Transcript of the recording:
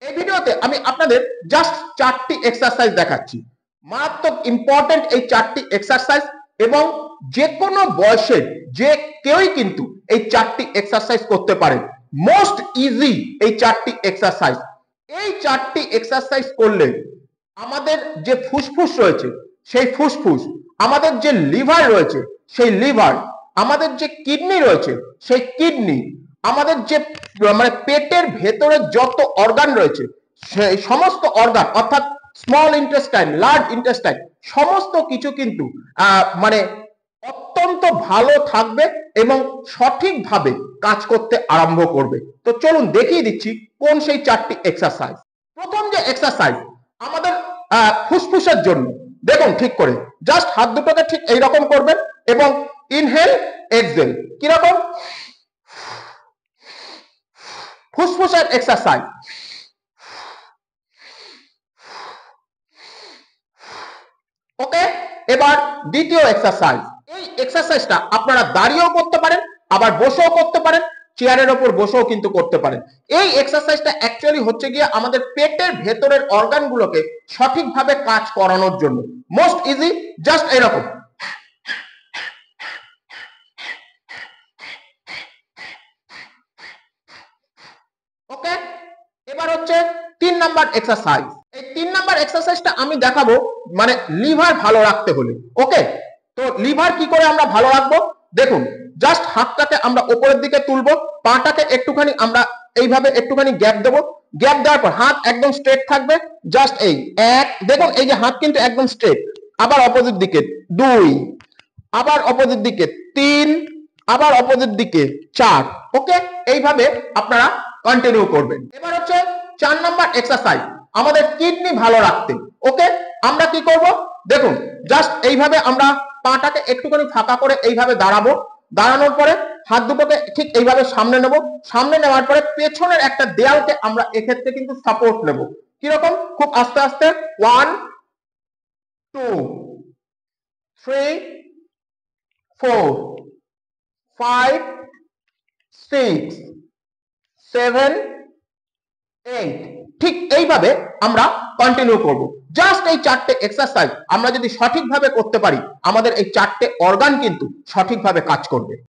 এই ভিডিওতে আমি আপনাদের জাস্ট 4টি এক্সারসাইজ দেখাচ্ছি, মারাত্মক ইম্পর্টেন্ট এই 4টি এক্সারসাইজ, এবং যে কোনো বয়সের যে কেউই কিন্তু এই 4টি এক্সারসাইজ করতে পারে। মোস্ট ইজি এই 4টি এক্সারসাইজ। এই 4টি এক্সারসাইজ করলে আমাদের যে ফুসফুস রয়েছে সেই ফুসফুস, আমাদের যে লিভার রয়েছে সেই লিভার, আমাদের যে কিডনি রয়েছে সেই কিডনি, আমাদের যে মানে পেটের ভেতরে যত অর্গান রয়েছে সেই সমস্ত অর্গান, অর্থাৎ স্মল ইন্টেস্টাইন, লার্জ ইন্টেস্টাইন, সমস্ত কিছু কিন্তু মানে অত্যন্ত ভালো থাকবে এবং সঠিকভাবে কাজ করতে আরম্ভ করবে। তো চলুন দেখিয়ে দিচ্ছি কোন সেই 4টি এক্সারসাইজ। প্রথম যে এক্সারসাইজ আমাদের ফুসফুসের জন্য, দেখুন ঠিক করে জাস্ট হাত দুটোকে ঠিক এইরকম করবেন এবং ইনহেল এক্সহেল, কিরকম ফুসফুসের এক্সারসাইজ। ওকে, এবার দ্বিতীয় এক্সারসাইজ। এই এক্সারসাইজটা আপনারা দাঁড়িয়েও করতে পারেন, আবার বসেও করতে পারেন, চেয়ারের উপর বসেও কিন্তু করতে পারেন। এই এক্সারসাইজটা অ্যাকচুয়ালি হচ্ছে গিয়ে আমাদের পেটের ভেতরের অর্গানগুলোকে সঠিকভাবে কাজ করানোর জন্য। মোস্ট ইজি, জাস্ট এরকম। ওকে, এবার হচ্ছে 3 নাম্বার এক্সারসাইজ। এই 3 নাম্বার এক্সারসাইজটা আমি দেখাবো মানে লিভার ভালো রাখতে হলে। ওকে, তো লিভার কি করে আমরা ভালো রাখবো, দেখুন জাস্ট হাতটাকে আমরা উপরের দিকে তুলবো, পাটাকে একটুখানি আমরা এইভাবে একটুখানি গ্যাপ দেবো, গ্যাপ দেওয়ার পর হাত একদম স্ট্রেট থাকবে। জাস্ট এই এক, দেখুন এই যে হাত কিন্তু একদম স্ট্রেট। আবার অপোজিট দিকে 2, আবার অপোজিট দিকে 3, আবার অপোজিট দিকে 4। ওকে, এইভাবে আপনারা কন্টিনিউ করবেন। এবার হচ্ছে 4 নাম্বার এক্সারসাইজ, আমাদের কিডনি ভালো রাখতে। ওকে, আমরা কি করব, দেখুন জাস্ট এইভাবে আমরা পাটাকে একটুখানি ফাঁকা করে এইভাবে দাঁড়াবো, দাঁড়ানোর পরে হাত দুটোকে ঠিক এইভাবে সামনে নেব, সামনে নেওয়ার পরে পেছনের একটা দেয়ালকে আমরা এক্ষেত্রে কিন্তু সাপোর্ট নেব। কিরকম, খুব আস্তে আস্তে 1 2 3 4 5 6 7 8, ঠিক এইভাবে আমরা কন্টিনিউ করব। জাস্ট এই 4টে এক্সারসাইজ আমরা যদি সঠিকভাবে করতে পারি, আমাদের এই 4টে অর্গান কিন্তু সঠিকভাবে কাজ করবে।